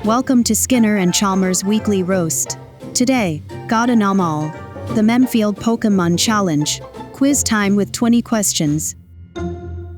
Welcome to Skinner and Chalmers Weekly Roast. Today, got a nom all. The Memefield Pokémon Challenge. Quiz time with 20 questions.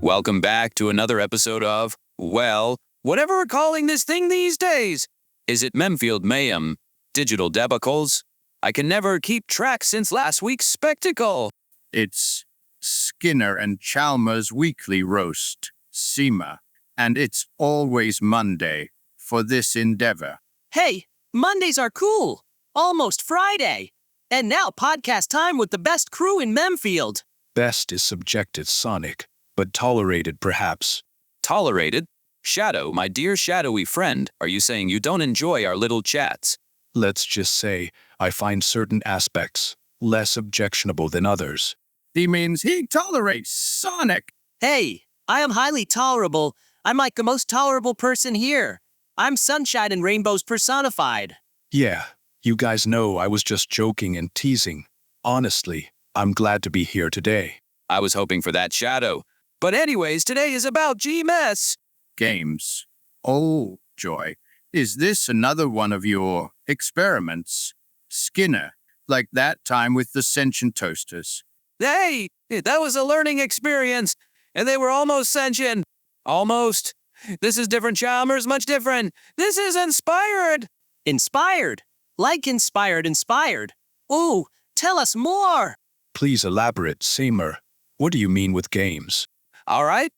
Welcome back to another episode of, well, whatever we're calling this thing these days. Is it Memefield Mayhem? Digital debacles? I can never keep track since last week's spectacle. It's Skinner and Chalmers Weekly Roast, SEMA, and it's always Monday for this endeavor. Hey, Mondays are cool. Almost Friday. And now podcast time with the best crew in Memefield. Best is subjective, Sonic, but tolerated perhaps. Tolerated? Shadow, my dear shadowy friend, are you saying you don't enjoy our little chats? Let's just say I find certain aspects less objectionable than others. He means he tolerates Sonic. Hey, I am highly tolerable. I'm like the most tolerable person here. I'm sunshine and rainbows personified. Yeah, you guys know I was just joking and teasing. Honestly, I'm glad to be here today. I was hoping for that, Shadow. But anyways, today is about GMS. Games. Oh, joy. Is this another one of your experiments? Skinner, like that time with the sentient toasters. Hey, that was a learning experience. And they were almost sentient. Almost. This is different, Chalmers, much different. This is inspired. Inspired? Like inspired. Ooh, tell us more. Please elaborate, Seymour. What do you mean with games? All right.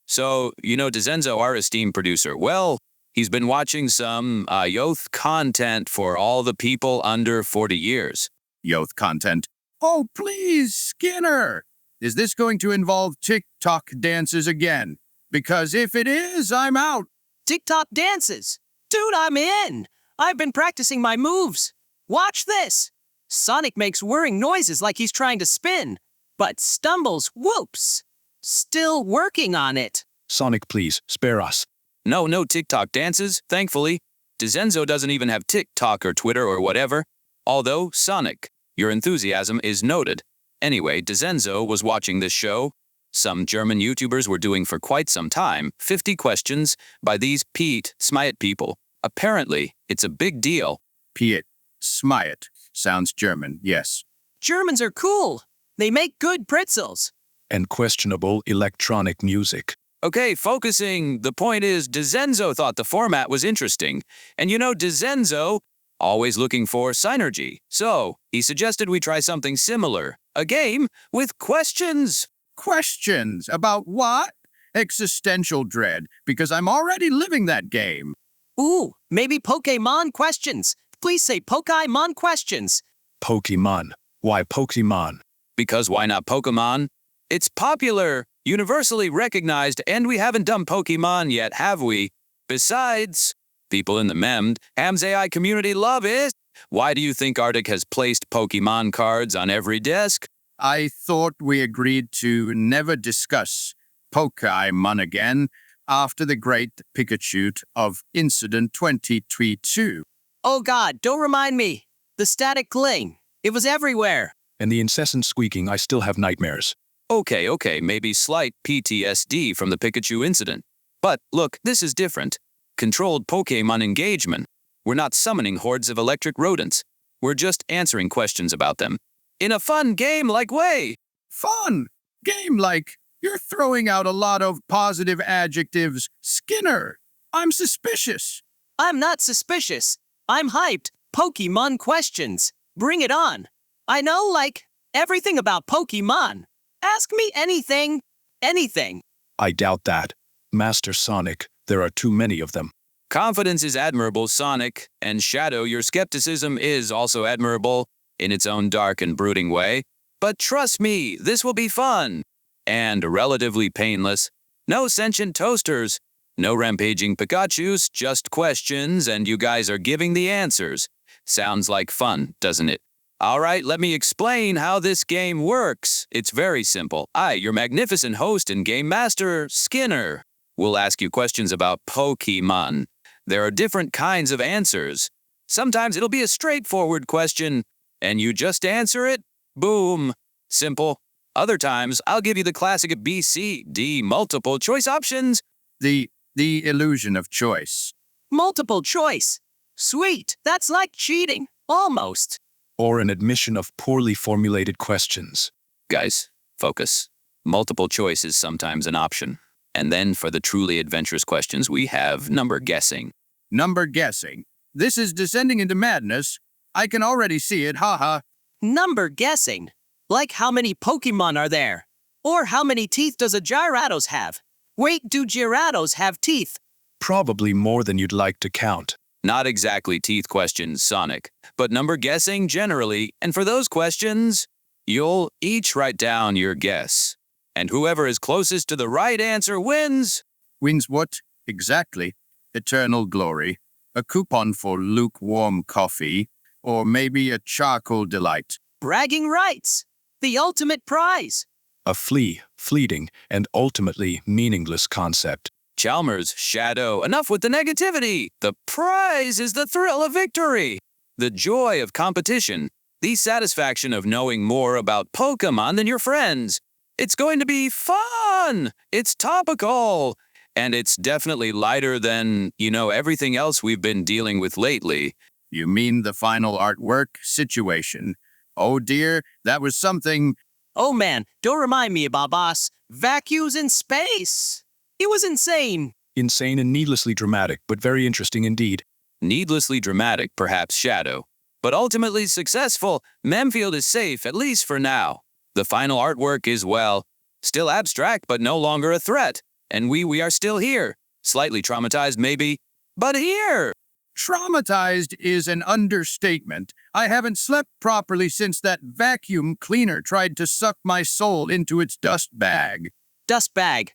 So, you know Dezenzo, our esteemed producer. Well, he's been watching some youth content for all the people under 40 years. Youth content. Oh, please, Skinner. Is this going to involve TikTok dances again? Because if it is, I'm out. TikTok dances. Dude, I'm in. I've been practicing my moves. Watch this. Sonic makes whirring noises like he's trying to spin, but stumbles, whoops. Still working on it. Sonic, please, spare us. No TikTok dances, thankfully. Dezenzo doesn't even have TikTok or Twitter or whatever. Although, Sonic, your enthusiasm is noted. Anyway, Dezenzo was watching this show. Some German YouTubers were doing for quite some time, 50 questions by these Pete Smyet people. Apparently, it's a big deal. Piet Smyet. Sounds German, yes. Germans are cool. They make good pretzels. And questionable electronic music. Okay, focusing. The point is, Dezenzo thought the format was interesting. And you know, Dezenzo, always looking for synergy. So, he suggested we try something similar. A game with questions. Questions about what? Existential dread, because I'm already living that game. Ooh, maybe Pokémon questions. Please say Pokémon questions. Pokemon. Why Pokemon? Because why not Pokemon? It's popular, universally recognized, and we haven't done Pokemon yet, have we? Besides, people in the MemedHamsAI community love it. Why do you think Arctic has placed Pokemon cards on every desk? I thought we agreed to never discuss Pokémon again after the great Pikachu of Incident 2022. Oh God, don't remind me. The static cling. It was everywhere. And the incessant squeaking, I still have nightmares. Okay, maybe slight PTSD from the Pikachu incident. But look, this is different. Controlled Pokémon engagement. We're not summoning hordes of electric rodents. We're just answering questions about them. In a fun game-like way. Fun! Game-like. You're throwing out a lot of positive adjectives. Skinner, I'm suspicious. I'm not suspicious. I'm hyped. Pokemon questions. Bring it on. I know, everything about Pokemon. Ask me anything. Anything. I doubt that. Master Sonic, there are too many of them. Confidence is admirable, Sonic. And Shadow, your skepticism is also admirable in its own dark and brooding way. But trust me, this will be fun. And relatively painless. No sentient toasters. No rampaging Pikachus, just questions, and you guys are giving the answers. Sounds like fun, doesn't it? All right, let me explain how this game works. It's very simple. I, your magnificent host and game master, Skinner, will ask you questions about Pokemon. There are different kinds of answers. Sometimes it'll be a straightforward question, and you just answer it. Boom. Simple. Other times, I'll give you the classic B, C, D multiple choice options. The illusion of choice. Multiple choice. Sweet, that's like cheating. Almost. Or an admission of poorly formulated questions. Guys, focus. Multiple choice is sometimes an option. And then for the truly adventurous questions, we have number guessing. Number guessing. This is descending into madness. I can already see it, haha. Number guessing. Like how many Pokemon are there? Or how many teeth does a Gyarados have? Wait, do Gyarados have teeth? Probably more than you'd like to count. Not exactly teeth questions, Sonic, but number guessing generally, and for those questions, you'll each write down your guess. And whoever is closest to the right answer wins. Wins what? Exactly. Eternal glory. A coupon for lukewarm coffee. Or maybe a charcoal delight. Bragging rights. The ultimate prize. A fleeting, and ultimately meaningless concept. Chalmers, Shadow, enough with the negativity. The prize is the thrill of victory, the joy of competition, the satisfaction of knowing more about Pokémon than your friends. It's going to be fun. It's topical. And it's definitely lighter than, everything else we've been dealing with lately. You mean the final artwork situation? Oh dear, that was something. Oh man, don't remind me about boss. Vacuums in space. It was insane. Insane and needlessly dramatic, but very interesting indeed. Needlessly dramatic, perhaps, Shadow. But ultimately successful, Memefield is safe, at least for now. The final artwork is, well, still abstract, but no longer a threat. And we are still here. Slightly traumatized, maybe, but here. Traumatized is an understatement. I haven't slept properly since that vacuum cleaner tried to suck my soul into its dust bag. Dust bag.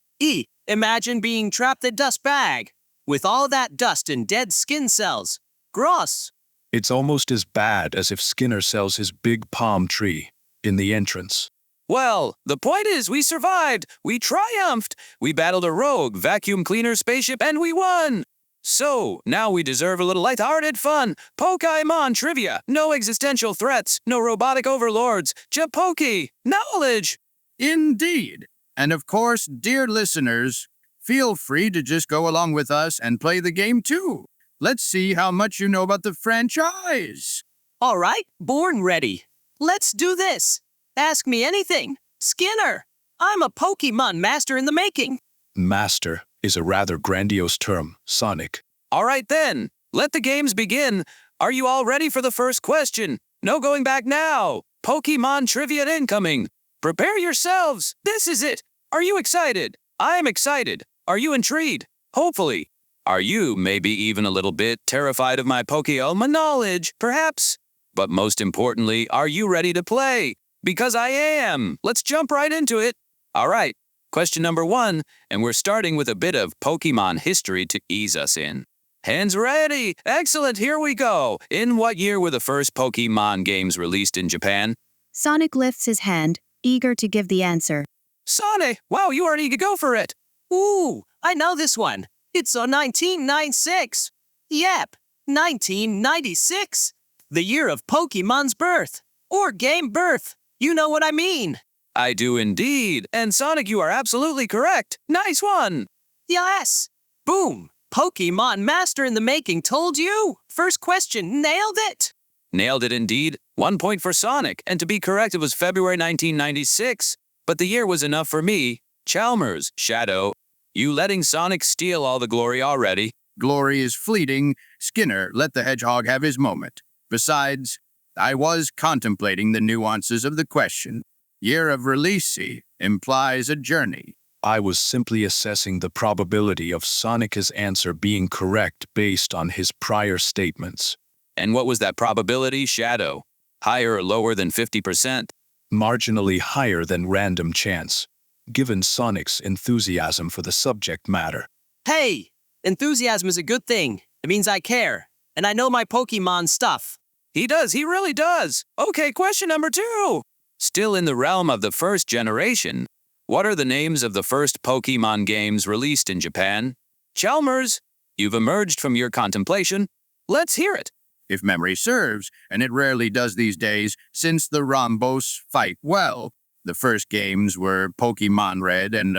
Imagine being trapped in dust bag. With all that dust and dead skin cells. Gross. It's almost as bad as if Skinner sells his big palm tree in the entrance. Well, the point is we survived. We triumphed. We battled a rogue vacuum cleaner spaceship and we won. So, now we deserve a little light-hearted fun. Pokémon trivia. No existential threats. No robotic overlords. Japoke. Knowledge. Indeed. And of course, dear listeners, feel free to just go along with us and play the game too. Let's see how much you know about the franchise. All right, born ready. Let's do this. Ask me anything. Skinner, I'm a Pokemon master in the making. Master is a rather grandiose term, Sonic. All right then, let the games begin. Are you all ready for the first question? No going back now. Pokemon trivia incoming. Prepare yourselves. This is it. Are you excited? I'm excited. Are you intrigued? Hopefully. Are you maybe even a little bit terrified of my Pokémon knowledge? Perhaps. But most importantly, are you ready to play? Because I am. Let's jump right into it. All right. Question number 1, and we're starting with a bit of Pokemon history to ease us in. Hands ready. Excellent. Here we go. In what year were the first Pokemon games released in Japan? Sonic lifts his hand, eager to give the answer. Sonic, wow, you are eager to go for it. Ooh, I know this one. It's on 1996. Yep, 1996. The year of Pokemon's birth. Or game birth. You know what I mean. I do indeed. And Sonic, you are absolutely correct. Nice one. Yes. Boom. Pokemon master in the making told you. First question, nailed it. Nailed it indeed. 1 point for Sonic. And to be correct, it was February 1996. But the year was enough for me. Chalmers, Shadow. You letting Sonic steal all the glory already. Glory is fleeting. Skinner, let the hedgehog have his moment. Besides, I was contemplating the nuances of the question. Year of release implies a journey. I was simply assessing the probability of Sonic's answer being correct based on his prior statements. And what was that probability, Shadow? Higher or lower than 50%? Marginally higher than random chance, given Sonic's enthusiasm for the subject matter. Hey, enthusiasm is a good thing. It means I care, and I know my Pokemon stuff. He does, he really does. Okay, question number 2. Still in the realm of the first generation, what are the names of the first Pokemon games released in Japan? Chalmers, you've emerged from your contemplation. Let's hear it. If memory serves, and it rarely does these days, since the Rhombos fight well. The first games were Pokemon Red and,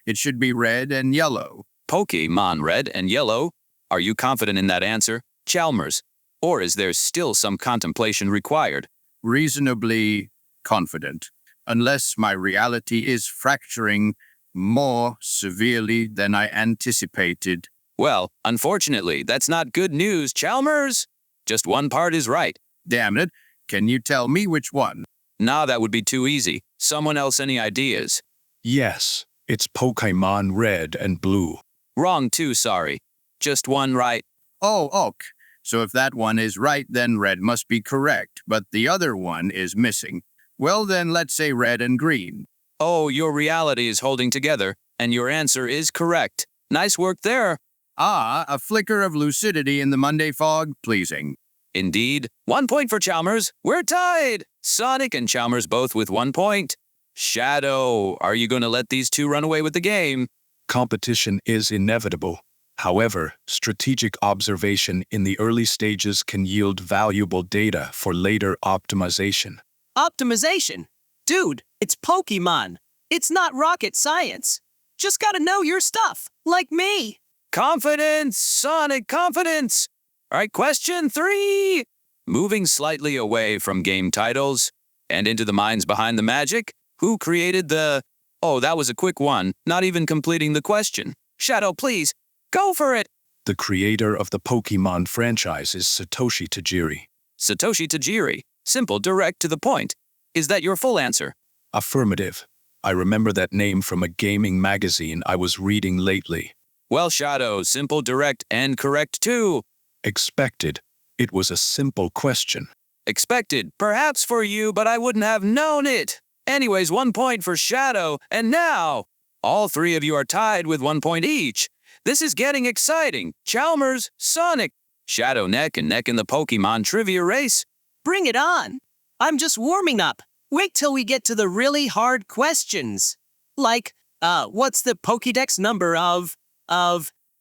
it should be Red and Yellow. Pokemon Red and Yellow? Are you confident in that answer, Chalmers? Or is there still some contemplation required? Reasonably confident, unless my reality is fracturing more severely than I anticipated. Well, unfortunately, that's not good news, Chalmers. Just one part is right. Damn it, can you tell me which one? Nah, that would be too easy. Someone else any ideas? Yes, it's Pokémon Red and Blue. Wrong too, sorry. Just one right. Oh, ok. So if that one is right, then red must be correct, but the other one is missing. Well then, let's say red and green. Oh, your reality is holding together, and your answer is correct. Nice work there. Ah, a flicker of lucidity in the Monday fog, pleasing. Indeed. 1 point for Chalmers. We're tied. Sonic and Chalmers both with 1 point. Shadow, are you going to let these two run away with the game? Competition is inevitable. However, strategic observation in the early stages can yield valuable data for later optimization. Optimization? Dude, it's Pokemon. It's not rocket science. Just gotta know your stuff, like me. Confidence, Sonic, confidence. All right, question 3. Moving slightly away from game titles and into the minds behind the magic, who created the... Oh, that was a quick one, not even completing the question. Shadow, please, go for it. The creator of the Pokemon franchise is Satoshi Tajiri. Satoshi Tajiri. Simple, direct, to the point. Is that your full answer? Affirmative. I remember that name from a gaming magazine I was reading lately. Well, Shadow, simple, direct, and correct too. Expected. It was a simple question. Expected, perhaps for you, but I wouldn't have known it. Anyways, 1 point for Shadow, and now, all three of you are tied with 1 point each. This is getting exciting. Chalmers, Sonic, Shadow neck and neck in the Pokemon trivia race. Bring it on. I'm just warming up. Wait till we get to the really hard questions. Like, what's the Pokédex number of...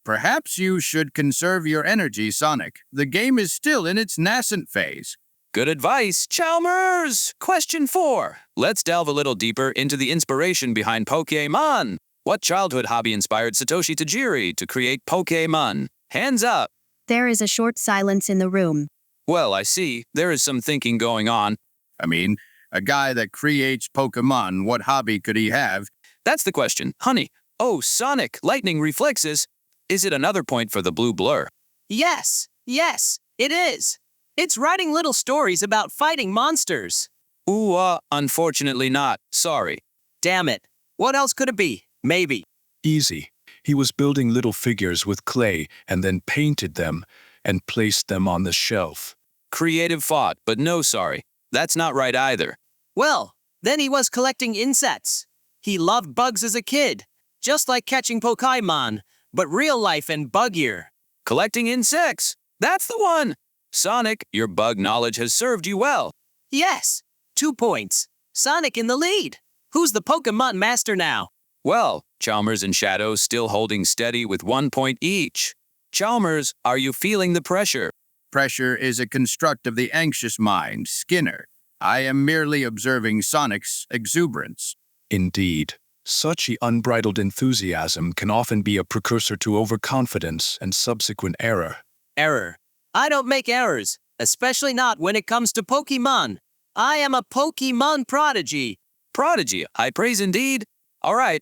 Perhaps you should conserve your energy, Sonic. The game is still in its nascent phase. Good advice, Chalmers! Question 4. Let's delve a little deeper into the inspiration behind Pokémon. What childhood hobby inspired Satoshi Tajiri to create Pokémon? Hands up. There is a short silence in the room. Well, I see. There is some thinking going on. I mean, a guy that creates Pokemon, what hobby could he have? That's the question. Honey. Oh, Sonic, lightning reflexes. Is it another point for the blue blur? Yes, it is. It's writing little stories about fighting monsters. Ooh, unfortunately not. Sorry. Damn it. What else could it be? Maybe. Easy. He was building little figures with clay and then painted them and placed them on the shelf. Creative thought, but no sorry. That's not right either. Well, then he was collecting insects. He loved bugs as a kid, just like catching Pokémon, but real life and buggier. Collecting insects. That's the one. Sonic, your bug knowledge has served you well. Yes, 2 points. Sonic in the lead. Who's the Pokémon master now? Well, Chalmers and Shadow still holding steady with 1 point each. Chalmers, are you feeling the pressure? Pressure is a construct of the anxious mind, Skinner. I am merely observing Sonic's exuberance. Indeed. Such unbridled enthusiasm can often be a precursor to overconfidence and subsequent error. Error. I don't make errors, especially not when it comes to Pokémon. I am a Pokémon prodigy. Prodigy, high praise indeed. All right,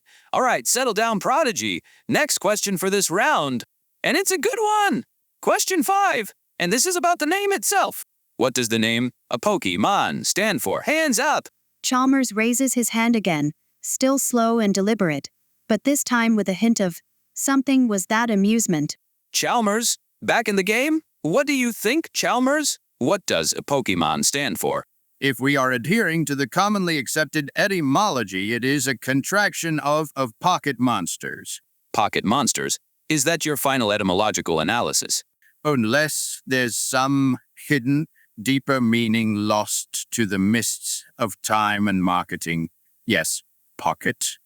settle down, Prodigy. Next question for this round. And it's a good one. Question 5, and this is about the name itself. What does the name, a Pokémon, stand for? Hands up. Chalmers raises his hand again, still slow and deliberate, but this time with a hint of something was that amusement. Chalmers, back in the game? What do you think, Chalmers? What does a Pokémon stand for? If we are adhering to the commonly accepted etymology, it is a contraction of pocket monsters. Pocket monsters? Is that your final etymological analysis? Unless there's some hidden, deeper meaning lost to the mists of time and marketing. Yes, pocket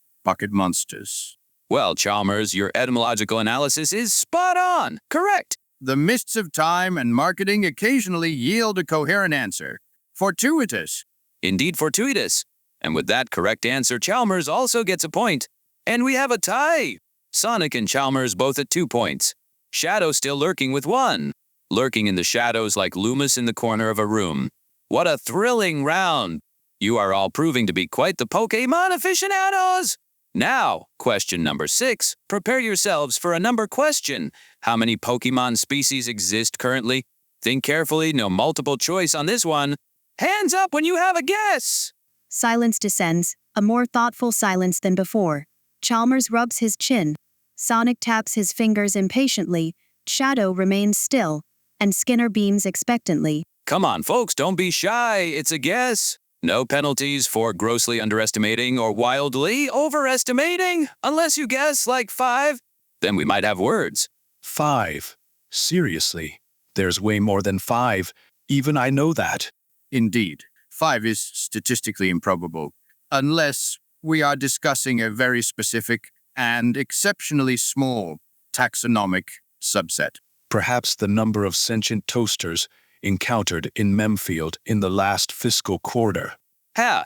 monsters. Well, Chalmers, your etymological analysis is spot on. Correct. The mists of time and marketing occasionally yield a coherent answer. Fortuitous. Indeed fortuitous. And with that correct answer, Chalmers also gets a point. And we have a tie. Sonic and Chalmers both at 2 points. Shadow still lurking with 1. Lurking in the shadows like Loomis in the corner of a room. What a thrilling round! You are all proving to be quite the Pokémon aficionados! Now, question number 6. Prepare yourselves for a number question. How many Pokémon species exist currently? Think carefully, no multiple choice on this one. Hands up when you have a guess! Silence descends, a more thoughtful silence than before. Chalmers rubs his chin. Sonic taps his fingers impatiently. Shadow remains still, and Skinner beams expectantly. Come on, folks, don't be shy. It's a guess. No penalties for grossly underestimating or wildly overestimating. Unless you guess like 5, then we might have words. 5. Seriously, there's way more than 5. Even I know that. Indeed, 5 is statistically improbable, unless we are discussing a very specific and exceptionally small taxonomic subset. Perhaps the number of sentient toasters encountered in Memefield in the last fiscal quarter.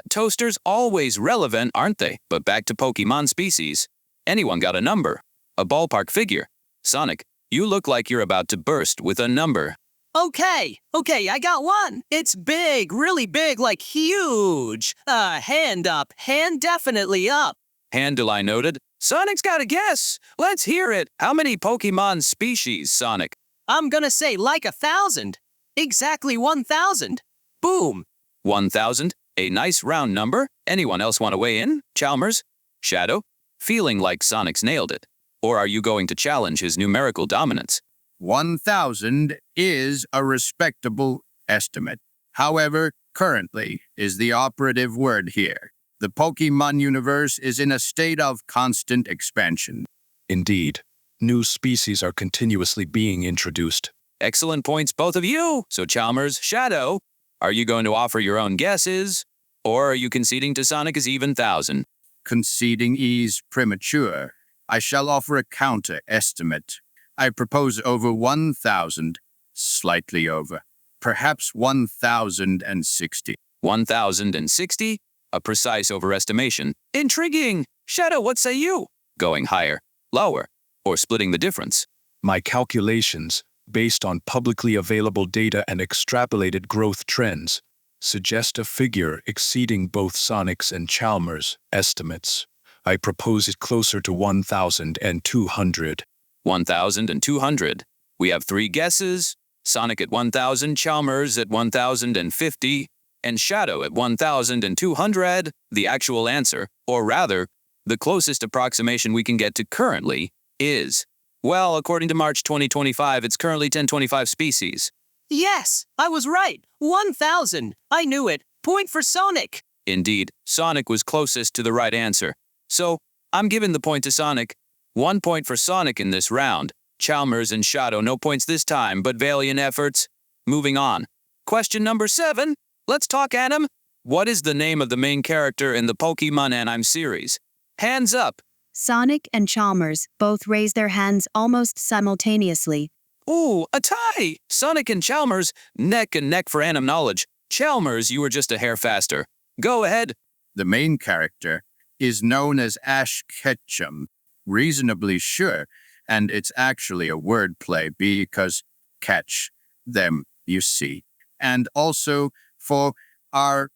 Toasters always relevant, aren't they? But back to Pokemon species. Anyone got a number? A ballpark figure? Sonic, you look like you're about to burst with a number. Okay, I got 1. It's big, really big, like huge. Hand up, hand definitely up. Handle noted. Sonic's got a guess. Let's hear it. How many Pokemon species, Sonic? I'm gonna say like 1,000. Exactly 1,000. Boom. 1,000? A nice round number. Anyone else want to weigh in? Chalmers? Shadow? Feeling like Sonic's nailed it. Or are you going to challenge his numerical dominance? 1,000 is a respectable estimate. However, currently is the operative word here. The Pokemon universe is in a state of constant expansion. Indeed, new species are continuously being introduced. Excellent points, both of you. So Chalmers, Shadow, are you going to offer your own guesses? Or are you conceding to Sonic is even 1,000? Conceding is premature. I shall offer a counter estimate. I propose over 1,000, slightly over, perhaps 1,060. 1,060? A precise overestimation. Intriguing! Shadow, what say you? Going higher, lower, or splitting the difference? My calculations, based on publicly available data and extrapolated growth trends, suggest a figure exceeding both Sonic's and Chalmers' estimates. I propose it closer to 1,200. 1,200. We have 3 guesses. Sonic at 1,000, Chalmers at 1,050, and Shadow at 1,200. The actual answer, or rather, the closest approximation we can get to currently is, well, according to March 2025, it's currently 1025 species. Yes, I was right. 1,000. I knew it. Point for Sonic. Indeed, Sonic was closest to the right answer. So, I'm giving the point to Sonic. 1 point for Sonic in this round. Chalmers and Shadow, no points this time, but valiant efforts. Moving on. Question number 7. Let's talk anime. What is the name of the main character in the Pokemon anime series? Hands up. Sonic and Chalmers both raise their hands almost simultaneously. Ooh, a tie! Sonic and Chalmers, neck and neck for anime knowledge. Chalmers, you were just a hair faster. Go ahead. The main character is known as Ash Ketchum. Reasonably sure, and it's actually a wordplay because catch them, you see. And also, for our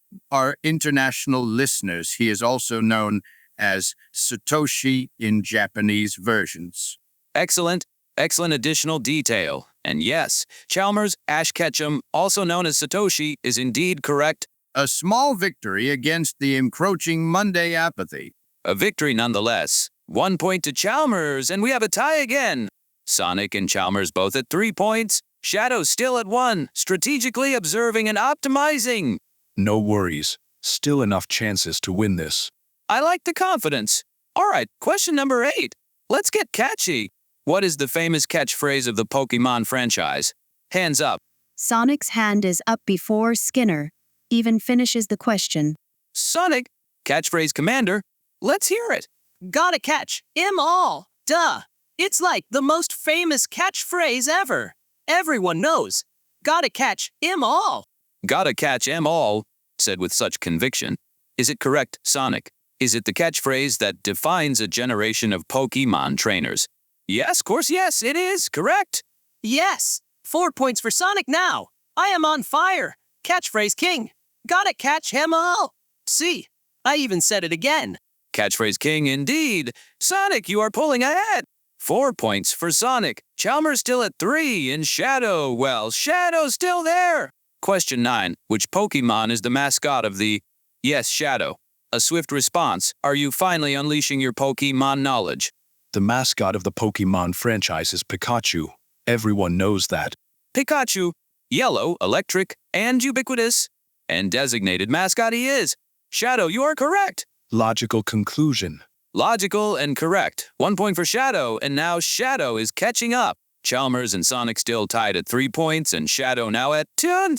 international listeners, he is also known as Satoshi in Japanese versions. Excellent additional detail. And yes, Chalmers, Ash Ketchum, also known as Satoshi, is indeed correct. A small victory against the encroaching Monday apathy. A victory nonetheless. 1 point to Chalmers, and we have a tie again. Sonic and Chalmers both at 3 points. Shadow still at 1, strategically observing and optimizing. No worries. Still enough chances to win this. I like the confidence. All right, question number 8. Let's get catchy. What is the famous catchphrase of the Pokemon franchise? Hands up. Sonic's hand is up before Skinner even finishes the question. Sonic, catchphrase commander, let's hear it. Gotta catch 'em all. Duh. It's like the most famous catchphrase ever. Everyone knows. Gotta catch 'em all. Gotta catch 'em all, said with such conviction. Is it correct, Sonic? Is it the catchphrase that defines a generation of Pokemon trainers? Yes, of course, yes, it is. Correct. Yes! 4 points for Sonic now! I am on fire! Catchphrase king! Gotta catch him all! See, I even said it again. Catchphrase king indeed. Sonic, you are pulling ahead. 4 points for Sonic. Chalmers still at 3, and Shadow, well, Shadow's still there. Question 9. Which Pokemon is the mascot of the... Yes, Shadow. A swift response. Are you finally unleashing your Pokemon knowledge? The mascot of the Pokemon franchise is Pikachu. Everyone knows that. Pikachu. Yellow, electric, and ubiquitous. And designated mascot he is. Shadow, you are correct. Logical conclusion. Logical and correct. 1 point for Shadow, and now Shadow is catching up. Chalmers and Sonic still tied at 3 points, and Shadow now at 2.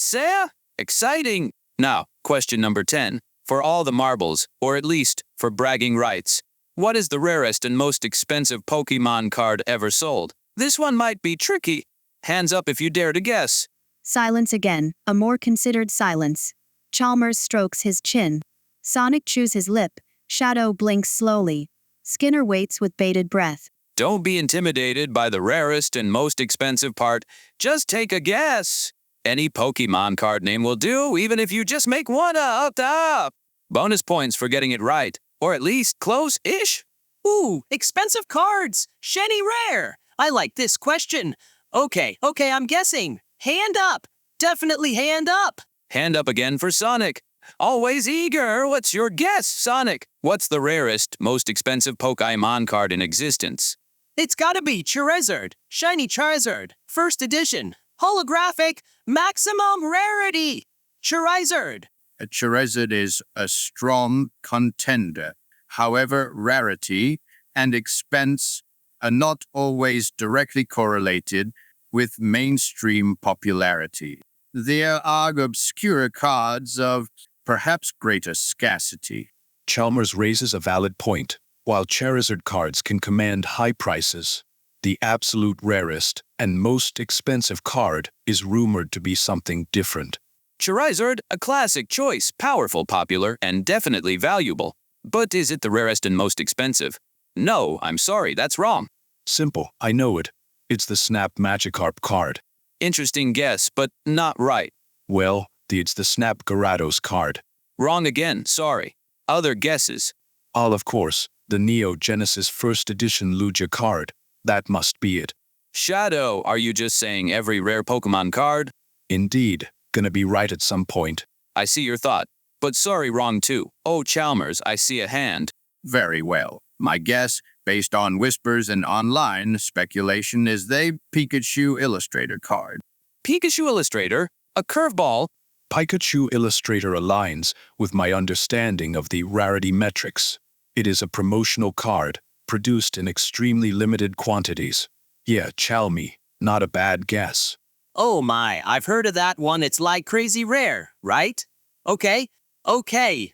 Exciting. Now, question number 10. For all the marbles, or at least for bragging rights, what is the rarest and most expensive Pokemon card ever sold? This one might be tricky. Hands up if you dare to guess. Silence again, a more considered silence. Chalmers strokes his chin. Sonic chews his lip. Shadow blinks slowly. Skinner waits with bated breath. Don't be intimidated by the rarest and most expensive part. Just take a guess. Any Pokemon card name will do, even if you just make one up. Bonus points for getting it right, or at least close-ish. Ooh, expensive cards! Shiny rare! I like this question. Okay, I'm guessing. Hand up! Definitely hand up! Hand up again for Sonic. Always eager. What's your guess, Sonic? What's the rarest, most expensive Pokemon card in existence? It's gotta be Charizard. Shiny Charizard. First edition. Holographic. Maximum rarity. Charizard. A Charizard is a strong contender. However, rarity and expense are not always directly correlated with mainstream popularity. There are obscure cards of perhaps greater scarcity. Chalmers raises a valid point. While Charizard cards can command high prices, the absolute rarest and most expensive card is rumored to be something different. Charizard, a classic choice, powerful, popular, and definitely valuable. But is it the rarest and most expensive? No, I'm sorry, that's wrong. Simple, I know it. It's the Snap Magikarp card. Interesting guess, but not right. Well, it's the Snap Gyarados card. Wrong again, sorry. Other guesses? Of course, the Neo Genesis First Edition Lugia card. That must be it. Shadow, are you just saying every rare Pokemon card? Indeed. Gonna be right at some point. I see your thought. But sorry, wrong too. Oh, Chalmers, I see a hand. Very well. My guess, based on whispers and online speculation, is the Pikachu Illustrator card. Pikachu Illustrator? A curveball? Pikachu Illustrator aligns with my understanding of the rarity metrics. It is a promotional card, produced in extremely limited quantities. Yeah, Chalmy, not a bad guess. Oh my, I've heard of that one. It's like crazy rare, right? Okay,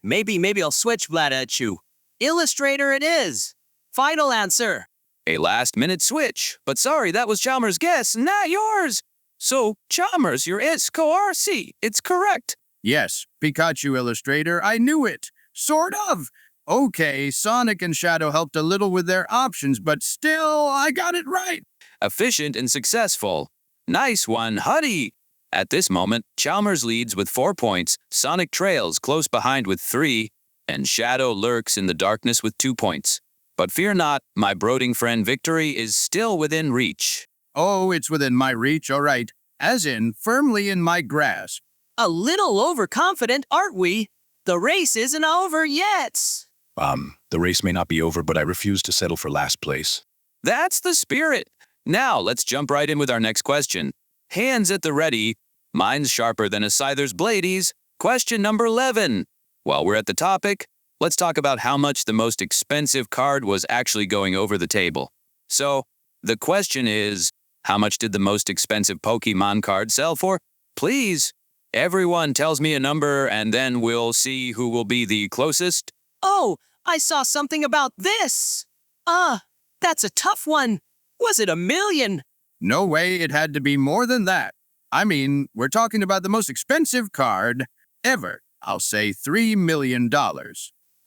maybe I'll switch Vladachu. Illustrator it is. Final answer. A last-minute switch. But sorry, that was Chalmers' guess, not yours. So, Chalmers, your ISCORC. It's correct. Yes, Pikachu Illustrator, I knew it. Sort of. Okay, Sonic and Shadow helped a little with their options, but still, I got it right. Efficient and successful. Nice one, Huddy. At this moment, Chalmers leads with 4 points, Sonic trails close behind with 3, and Shadow lurks in the darkness with 2 points. But fear not, my brooding friend victory is still within reach. Oh, it's within my reach, all right. As in, firmly in my grasp. A little overconfident, aren't we? The race isn't over yet. The race may not be over, but I refuse to settle for last place. That's the spirit. Now, let's jump right in with our next question. Hands at the ready. Mine's sharper than a scyther's blades. Question number 11. While we're at the topic, let's talk about how much the most expensive card was actually going over the table. So, the question is, how much did the most expensive Pokemon card sell for? Please, everyone tells me a number and then we'll see who will be the closest. Oh, I saw something about this. That's a tough one. Was it $1 million? No way, it had to be more than that. I mean, we're talking about the most expensive card ever. I'll say $3 million.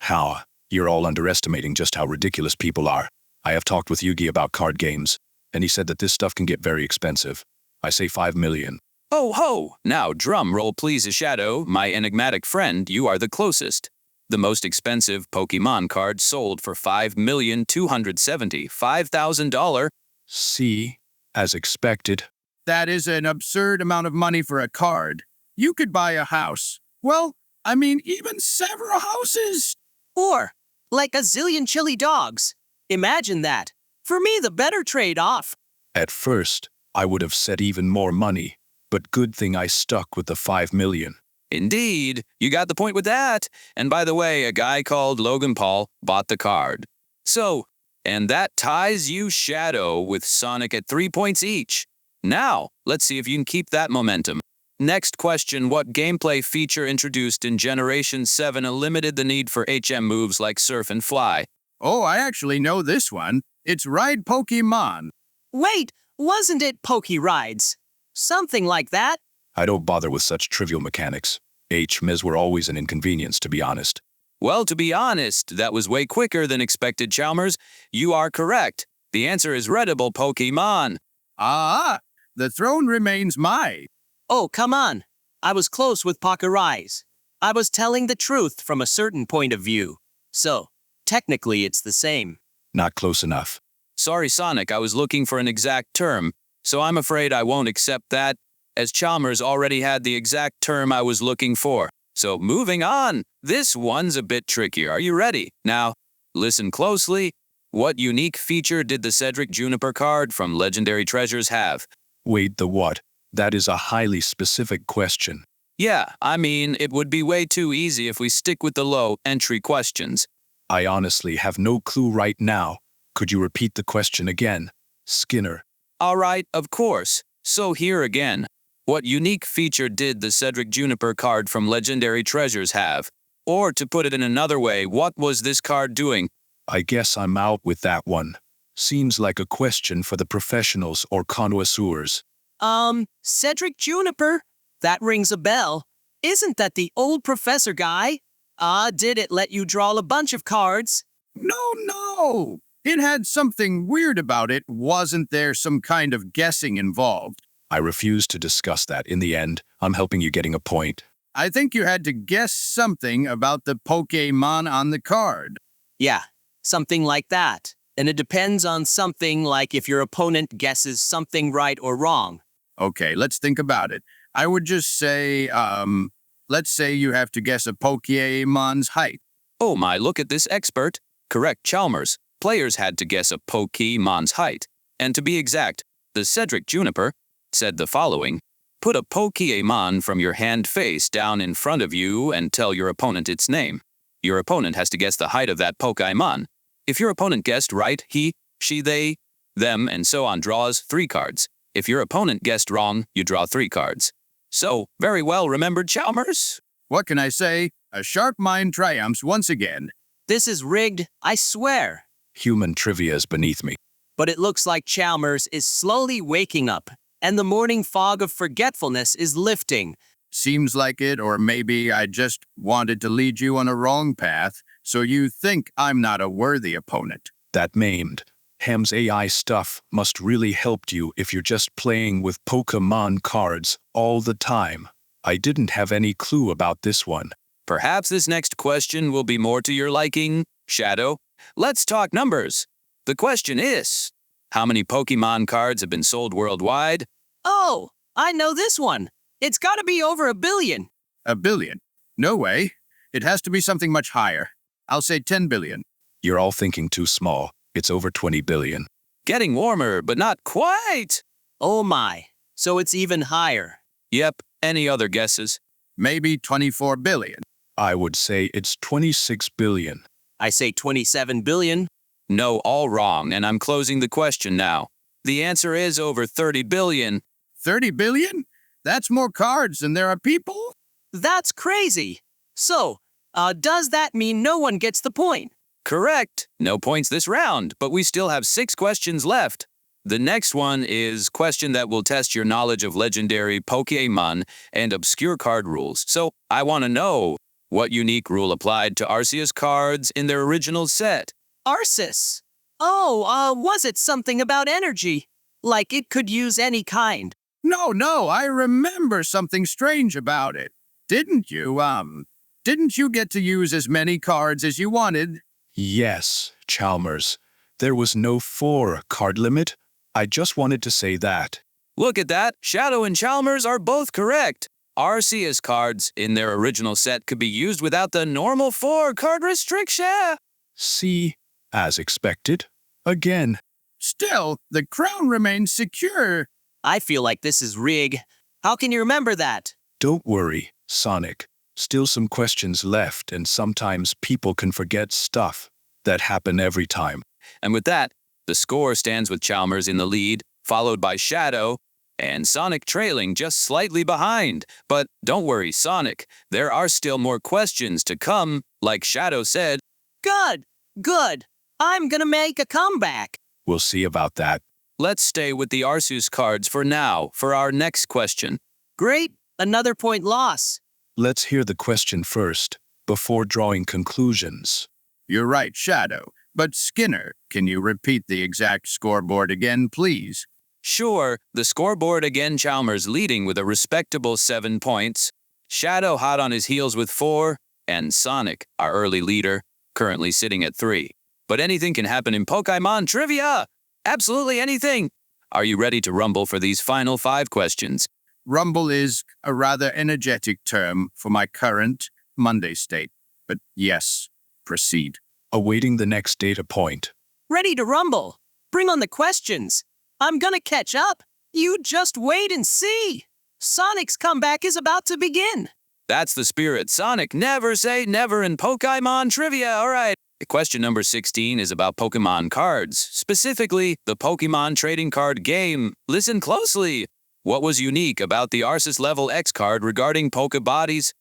How? You're all underestimating just how ridiculous people are. I have talked with Yugi about card games, and he said that this stuff can get very expensive. I say 5 million. Oh ho! Now drum roll please, Shadow, my enigmatic friend, you are the closest. The most expensive Pokemon card sold for $5,275,000. See, as expected. That is an absurd amount of money for a card. You could buy a house. Well, I mean, even several houses. Or, like a zillion chili dogs. Imagine that. For me, the better trade-off. At first, I would have said even more money, but good thing I stuck with the 5 million. Indeed, you got the point with that. And by the way, a guy called Logan Paul bought the card. So, and that ties you, Shadow, with Sonic at 3 points each. Now, let's see if you can keep that momentum. Next question, what gameplay feature introduced in Generation 7 eliminated the need for HM moves like Surf and Fly? Oh, I actually know this one. It's Ride Pokemon. Wait, wasn't it Poke Rides? Something like that? I don't bother with such trivial mechanics. HMs were always an inconvenience, to be honest. Well, to be honest, that was way quicker than expected, Chalmers. You are correct. The answer is Readable Pokemon. Ah, the throne remains mine. Oh, come on. I was close with Poke Rise. I was telling the truth from a certain point of view. So, technically it's the same. Not close enough. Sorry, Sonic, I was looking for an exact term, so I'm afraid I won't accept that, as Chalmers already had the exact term I was looking for. So moving on, this one's a bit trickier. Are you ready? Now, listen closely. What unique feature did the Cedric Juniper card from Legendary Treasures have? Wait, the what? That is a highly specific question. Yeah, I mean, it would be way too easy if we stick with the low-entry questions. I honestly have no clue right now. Could you repeat the question again, Skinner? All right, of course. So here again. What unique feature did the Cedric Juniper card from Legendary Treasures have? Or to put it in another way, what was this card doing? I guess I'm out with that one. Seems like a question for the professionals or connoisseurs. Cedric Juniper? That rings a bell. Isn't that the old professor guy? Did it let you draw a bunch of cards? No. It had something weird about it. Wasn't there some kind of guessing involved? I refuse to discuss that. In the end, I'm helping you getting a point. I think you had to guess something about the Pokémon on the card. Yeah, something like that. And it depends on something like if your opponent guesses something right or wrong. Okay, let's think about it. I would just say, let's say you have to guess a Pokémon's height. Oh my, look at this expert. Correct, Chalmers. Players had to guess a Pokémon's height. And to be exact, the Cedric Juniper said the following. Put a Pokémon from your hand face down in front of you and tell your opponent its name. Your opponent has to guess the height of that Pokémon. If your opponent guessed right, he, she, they, them, and so on draws 3 cards. If your opponent guessed wrong, you draw 3 cards. So, very well remembered, Chalmers. What can I say? A sharp mind triumphs once again. This is rigged, I swear. Human trivia is beneath me. But it looks like Chalmers is slowly waking up, and the morning fog of forgetfulness is lifting. Seems like it, or maybe I just wanted to lead you on a wrong path, so you think I'm not a worthy opponent. That MemedHamsAI stuff must really helped you if you're just playing with Pokemon cards all the time. I didn't have any clue about this one. Perhaps this next question will be more to your liking, Shadow. Let's talk numbers. The question is, how many Pokemon cards have been sold worldwide? Oh, I know this one. It's gotta be over 1 billion. 1 billion? No way. It has to be something much higher. I'll say 10 billion. You're all thinking too small. It's over 20 billion. Getting warmer, but not quite. Oh my, so it's even higher. Yep, any other guesses? Maybe 24 billion. I would say it's 26 billion. I say 27 billion. No, all wrong, and I'm closing the question now. The answer is over 30 billion. 30 billion? That's more cards than there are people? That's crazy. So, does that mean no one gets the point? Correct. No points this round, but we still have 6 questions left. The next one is a question that will test your knowledge of legendary Pokémon and obscure card rules. So, I want to know, what unique rule applied to Arceus cards in their original set? Arceus. Oh, was it something about energy? Like it could use any kind. No, I remember something strange about it. Didn't you, didn't you get to use as many cards as you wanted? Yes, Chalmers. There was no 4-card limit. I just wanted to say that. Look at that. Shadow and Chalmers are both correct. Arceus cards in their original set could be used without the normal 4-card restriction. See, as expected. Again. Still, the crown remains secure. I feel like this is rig. How can you remember that? Don't worry, Sonic. Still some questions left, and sometimes people can forget stuff. That happen every time. And with that, the score stands with Chalmers in the lead, followed by Shadow, and Sonic trailing just slightly behind. But don't worry, Sonic. There are still more questions to come, like Shadow said. Good. I'm gonna make a comeback. We'll see about that. Let's stay with the Arceus cards for now, for our next question. Great, another point loss. Let's hear the question first, before drawing conclusions. You're right, Shadow. But Skinner, can you repeat the exact scoreboard again, please? Sure, the scoreboard again, Chalmers leading with a respectable 7 points, Shadow hot on his heels with 4, and Sonic, our early leader, currently sitting at 3. But anything can happen in Pokémon trivia! Absolutely anything! Are you ready to rumble for these final 5 questions? Rumble is a rather energetic term for my current Monday state. But yes, proceed. Awaiting the next data point. Ready to rumble. Bring on the questions. I'm gonna catch up. You just wait and see. Sonic's comeback is about to begin. That's the spirit. Sonic, never say never in Pokémon trivia. All right. Question number 16 is about Pokémon cards, specifically the Pokémon trading card game. Listen closely. What was unique about the Arceus Level X card regarding Pokebodies?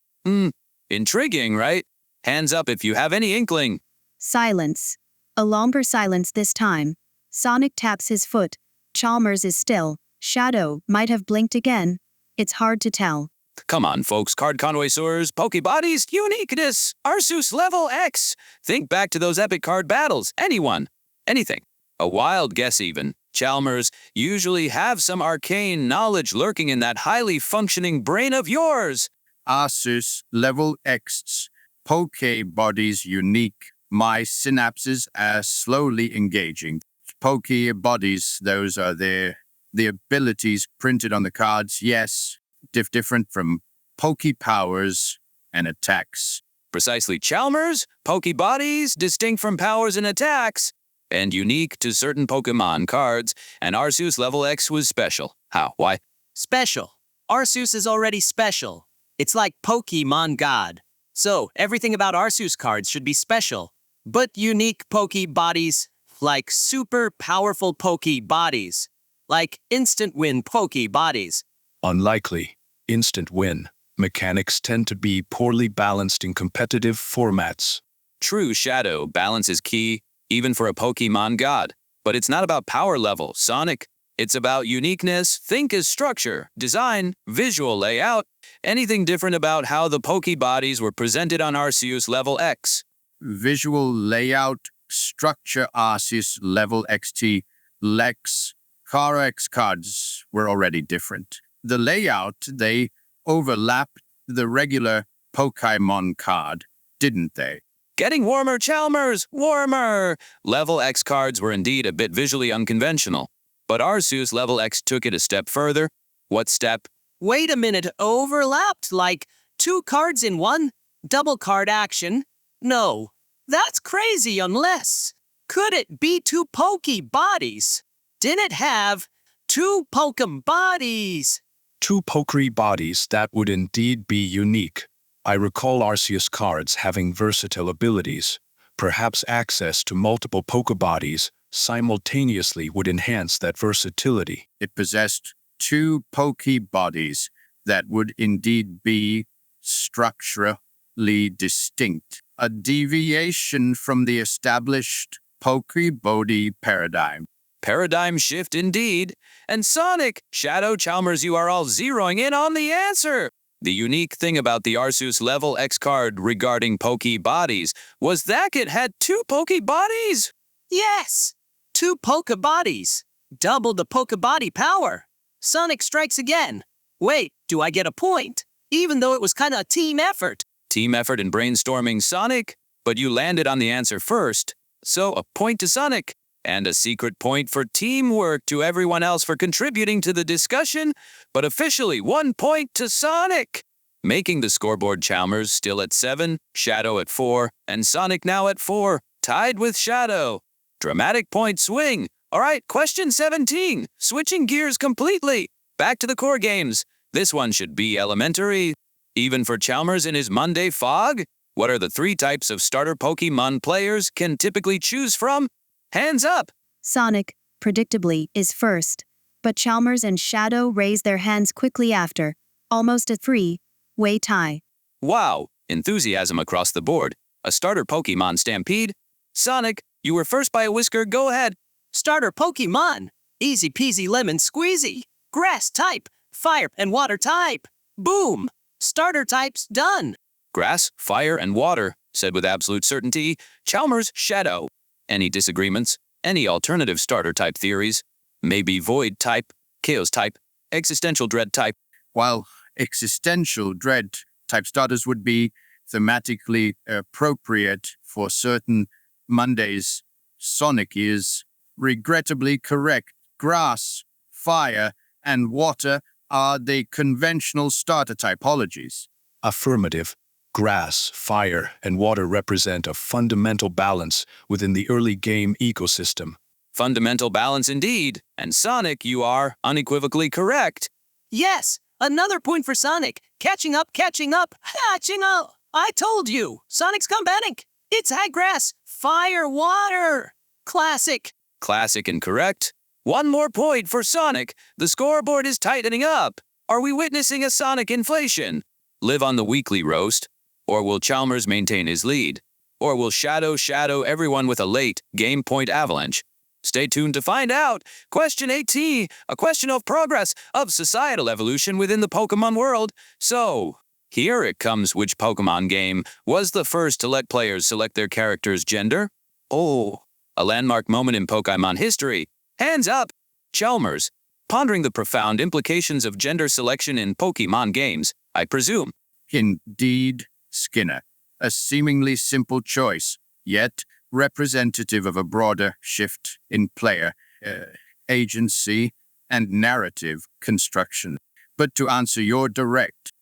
Intriguing, right? Hands up if you have any inkling. Silence. A longer silence this time. Sonic taps his foot. Chalmers is still. Shadow might have blinked again. It's hard to tell. Come on, folks, card connoisseurs, Pokebodies, uniqueness, Arceus Level X. Think back to those epic card battles. Anyone. Anything. A wild guess even. Chalmers usually have some arcane knowledge lurking in that highly functioning brain of yours. Arceus Level X. Pokebodies unique. My synapses are slowly engaging. Pokebodies, those are the abilities printed on the cards, yes. Different from Pokepowers and attacks. Precisely, Chalmers, Pokebodies, distinct from powers and attacks, and unique to certain Pokemon cards, and Arceus Level X was special. How? Why? Special. Arceus is already special. It's like Pokemon God. So, everything about Arceus cards should be special. But unique Pokebodies, like super powerful Pokebodies. Like instant win Pokebodies. Unlikely. Instant win. Mechanics tend to be poorly balanced in competitive formats. True, Shadow, balance is key, even for a Pokemon god. But it's not about power level, Sonic. It's about uniqueness, think as structure, design, visual layout, anything different about how the Pokebodies were presented on Arceus Level X. Visual layout, structure Arceus Level XT, Lex, CarX cards were already different. The layout, they overlapped the regular Pokémon card, didn't they? Getting warmer, Chalmers, warmer! Level X cards were indeed a bit visually unconventional. But Arceus Level X took it a step further. What step? Wait a minute, overlapped like 2 cards in one? Double card action? No, that's crazy unless... Could it be 2 Pokebodies? Did it have 2 Pokebodies? 2 Pokebodies, that would indeed be unique. I recall Arceus cards having versatile abilities. Perhaps access to multiple Pokebodies simultaneously would enhance that versatility. It possessed 2 Pokebodies that would indeed be structurally distinct, a deviation from the established Pokebody paradigm. Paradigm shift indeed. And Sonic, Shadow, Chalmers, you are all zeroing in on the answer. The unique thing about the Arceus Level X card regarding Pokebodies was that it had 2 Pokebodies. Yes, 2 Poke Bodies. Double the Poke Body power. Sonic strikes again. Wait, do I get a point? Even though it was kind of a team effort. Team effort in brainstorming, Sonic, but you landed on the answer first. So a point to Sonic, and a secret point for teamwork to everyone else for contributing to the discussion, but officially 1 point to Sonic. Making the scoreboard Chalmers still at 7, Shadow at 4, and Sonic now at 4, tied with Shadow. Dramatic point swing. All right, question 17. Switching gears completely. Back to the core games. This one should be elementary. Even for Chalmers in his Monday fog? What are the 3 types of starter Pokémon players can typically choose from? Hands up! Sonic, predictably, is first, but Chalmers and Shadow raise their hands quickly after, almost a 3-way tie. Wow, enthusiasm across the board. A starter Pokémon stampede? Sonic, you were first by a whisker, go ahead. Starter Pokémon. Easy peasy lemon squeezy. Grass type. Fire and water type. Boom! Starter types done. Grass, fire, and water, said with absolute certainty, Chalmers, Shadow. Any disagreements? Any alternative starter type theories? Maybe void type, chaos type, existential dread type. While existential dread type starters would be thematically appropriate for certain Mondays, Sonic is regrettably correct. Grass, fire, and water are the conventional starter typologies. Affirmative. Grass, fire, and water represent a fundamental balance within the early game ecosystem. Fundamental balance indeed, and Sonic, you are unequivocally correct. Yes, another point for Sonic. Catching up, catching up, catching up. I told you, Sonic's combating. It's high grass, fire, water. Classic. Classic and correct. 1 more point for Sonic. The scoreboard is tightening up. Are we witnessing a Sonic inflation? Live on the weekly roast? Or will Chalmers maintain his lead? Or will Shadow shadow everyone with a late game point avalanche? Stay tuned to find out. Question 18, a question of progress, of societal evolution within the Pokemon world. So, here it comes. Which Pokemon game was the first to let players select their character's gender? Oh, a landmark moment in Pokemon history. Hands up! Chalmers, pondering the profound implications of gender selection in Pokemon games, I presume. Indeed, Skinner. A seemingly simple choice, yet representative of a broader shift in player agency and narrative construction. But to answer your direct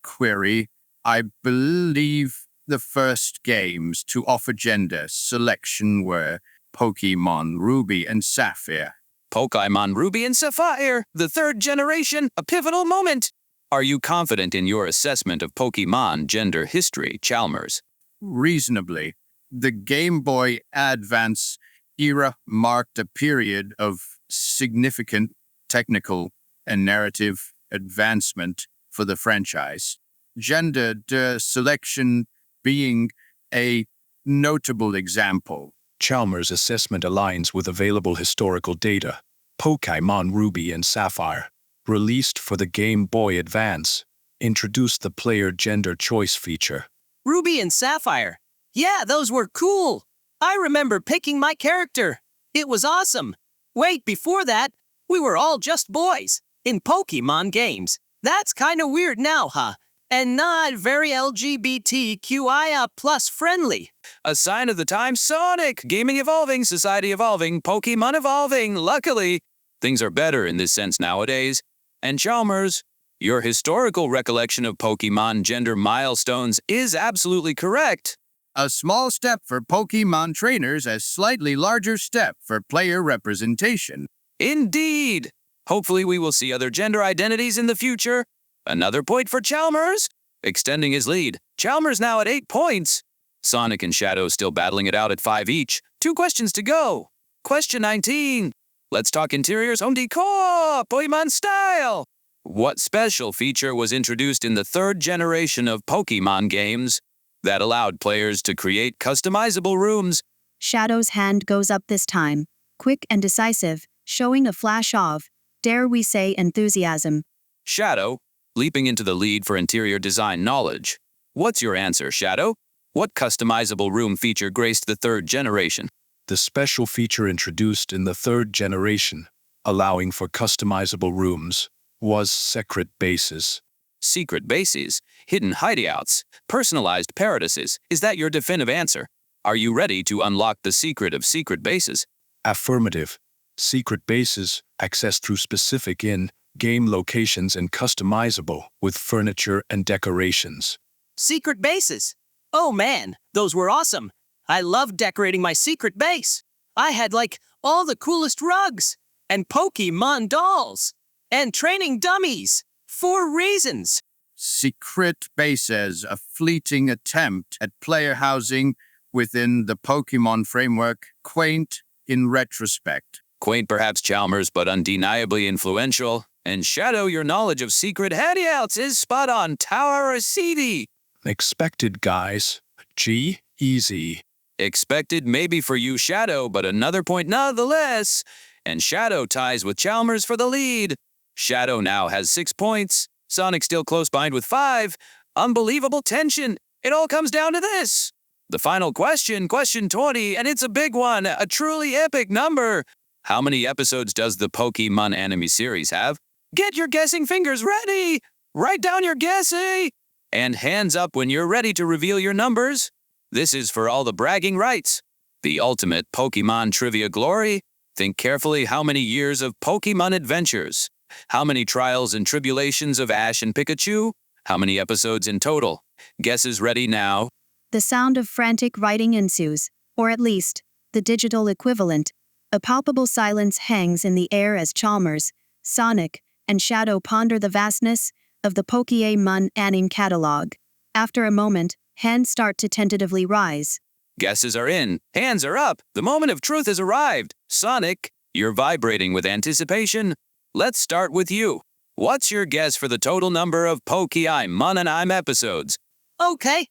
query, I believe the first games to offer gender selection were Pokémon Ruby and Sapphire. Pokémon Ruby and Sapphire, the 3rd generation, a pivotal moment. Are you confident in your assessment of Pokémon gender history, Chalmers? Reasonably. The Game Boy Advance era marked a period of significant technical and narrative advancement for the franchise. Gender selection being a notable example. Chalmers' assessment aligns with available historical data. Pokémon Ruby and Sapphire, released for the Game Boy Advance, introduced the player gender choice feature. Ruby and Sapphire. Yeah, those were cool. I remember picking my character. It was awesome. Wait, before that, we were all just boys in Pokemon games. That's kind of weird now, huh? And not very LGBTQIA plus friendly. A sign of the time, Sonic! Gaming evolving, society evolving, Pokemon evolving. Luckily, things are better in this sense nowadays. And Chalmers, your historical recollection of Pokemon gender milestones is absolutely correct. A small step for Pokemon trainers, a slightly larger step for player representation. Indeed! Hopefully we will see other gender identities in the future. Another point for Chalmers, extending his lead. Chalmers now at 8 points. Sonic and Shadow still battling it out at 5 each. 2 questions to go. Question 19. Let's talk interiors, home decor, Pokemon style. What special feature was introduced in the 3rd generation of Pokemon games that allowed players to create customizable rooms? Shadow's hand goes up this time, quick and decisive, showing a flash of, dare we say, enthusiasm. Shadow, leaping into the lead for interior design knowledge. What's your answer, Shadow? What customizable room feature graced the 3rd generation? the special feature introduced in the third generation, allowing for customizable rooms, was secret bases. Secret bases, hidden hideouts, personalized paradises. Is that your definitive answer? Are you ready to unlock the secret of secret bases? Affirmative. Secret bases, accessed through specific in-game locations and customizable with furniture and decorations. Secret bases. Oh man, those were awesome. I loved decorating my secret base. I had all the coolest rugs, and Pokémon dolls, and training dummies. 4 reasons. Secret bases, a fleeting attempt at player housing within the Pokemon framework, quaint in retrospect. Quaint perhaps, Chalmers, but undeniably influential. And Shadow, your knowledge of secret hideouts is spot on. Tower City. Expected, guys. G, easy. Expected maybe for you, Shadow, but another point nonetheless. And Shadow ties with Chalmers for the lead. Shadow now has 6 points. Sonic still close behind with 5. Unbelievable tension. It all comes down to this. The final question, question 20, and it's a big one, a truly epic number. How many episodes does the Pokémon anime series have? Get your guessing fingers ready. Write down your guessing. And hands up when you're ready to reveal your numbers. This is for all the bragging rights. The ultimate Pokémon trivia glory. Think carefully how many years of Pokémon adventures. How many trials and tribulations of Ash and Pikachu? How many episodes in total? Guesses ready now. The sound of frantic writing ensues, or at least, the digital equivalent. A palpable silence hangs in the air as Chalmers, Sonic, and Shadow ponder the vastness of the Pokémon anime catalog. After a moment, hands start to tentatively rise. Guesses are in. Hands are up. The moment of truth has arrived. Sonic, you're vibrating with anticipation. Let's start with you. What's your guess for the total number of Pokémon episodes? Okay,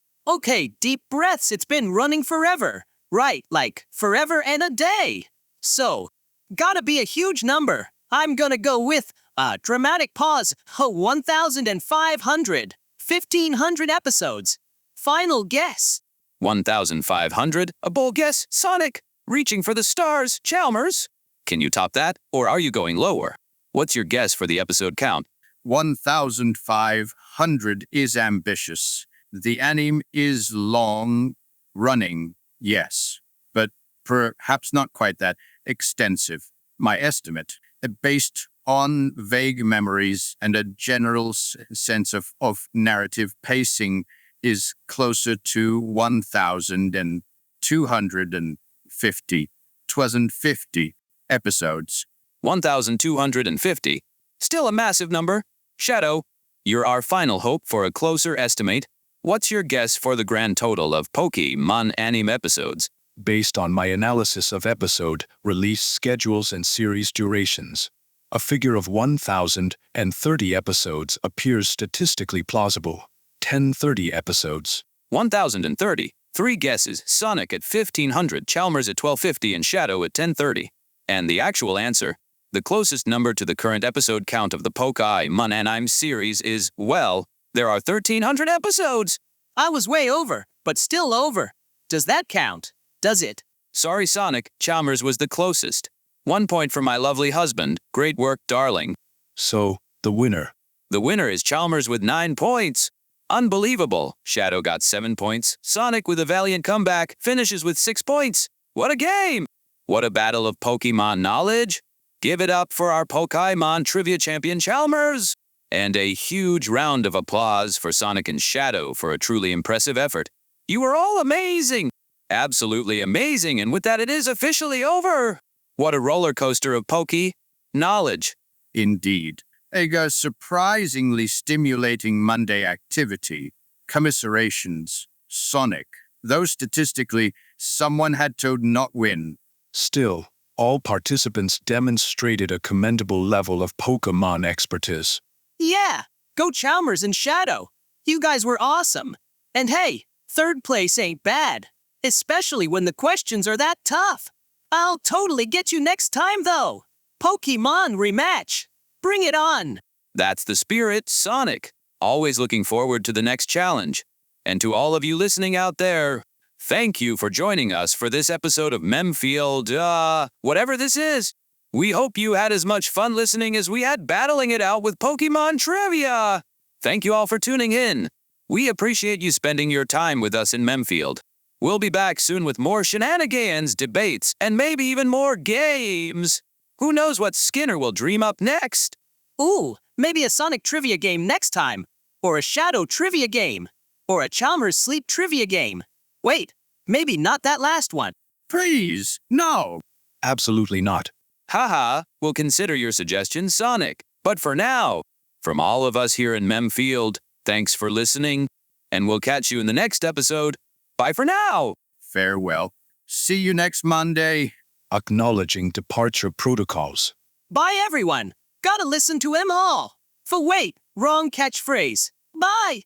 deep breaths. It's been running forever. Right, forever and a day. So, gotta be a huge number. I'm gonna go with a dramatic pause. 1,500. 1,500 episodes. Final guess. 1,500? A bold guess, Sonic. Reaching for the stars, Chalmers. Can you top that, or are you going lower? What's your guess for the episode count? 1,500 is ambitious. The anime is long running, yes, but perhaps not quite that extensive. My estimate, based on vague memories and a general sense of narrative pacing, is closer to 1,250. 250 episodes. 1,250. Still a massive number. Shadow, you're our final hope for a closer estimate. What's your guess for the grand total of Pokémon anime episodes? Based on my analysis of episode, release schedules, and series durations, a figure of 1,030 episodes appears statistically plausible. 1,030 episodes. 1,030. 3 guesses. Sonic at 1,500, Chalmers at 1,250, and Shadow at 1,030. And the actual answer, the closest number to the current episode count of the Pokémon anime series is, well, there are 1,300 episodes. I was way over, but still over. Does that count? Does it? Sorry, Sonic. Chalmers was the closest. 1 point for my lovely husband. Great work, darling. So, the winner. The winner is Chalmers with 9 points. Unbelievable. Shadow got 7 points. Sonic, with a valiant comeback, finishes with 6 points. What a game! What a battle of Pokémon knowledge. Give it up for our Pokémon trivia champion, Chalmers. And a huge round of applause for Sonic and Shadow for a truly impressive effort. You were all amazing. Absolutely amazing. And with that, it is officially over. What a roller coaster of Poké knowledge. Indeed. A surprisingly stimulating Monday activity. Commiserations. Sonic. Though statistically, someone had to not win. Still, all participants demonstrated a commendable level of Pokémon expertise. Yeah, go Chalmers and Shadow. You guys were awesome. And hey, 3rd place ain't bad. Especially when the questions are that tough. I'll totally get you next time, though. Pokémon rematch. Bring it on. That's the spirit, Sonic. Always looking forward to the next challenge. And to all of you listening out there, Thank you for joining us for this episode of Memefield, whatever this is. We hope you had as much fun listening as we had battling it out with Pokemon trivia. Thank you all for tuning in. We appreciate you spending your time with us in Memefield. We'll be back soon with more shenanigans, debates, and maybe even more games. Who knows what Skinner will dream up next? Ooh, maybe a Sonic trivia game next time. Or a Shadow trivia game. Or a Chalmers sleep trivia game. Wait, maybe not that last one. Please, no. Absolutely not. Haha, we'll consider your suggestions, Sonic. But for now, from all of us here in Memefield, thanks for listening, and we'll catch you in the next episode. Bye for now. Farewell. See you next Monday. Acknowledging departure protocols. Bye, everyone. Gotta listen to 'em all. For wait, wrong catchphrase. Bye.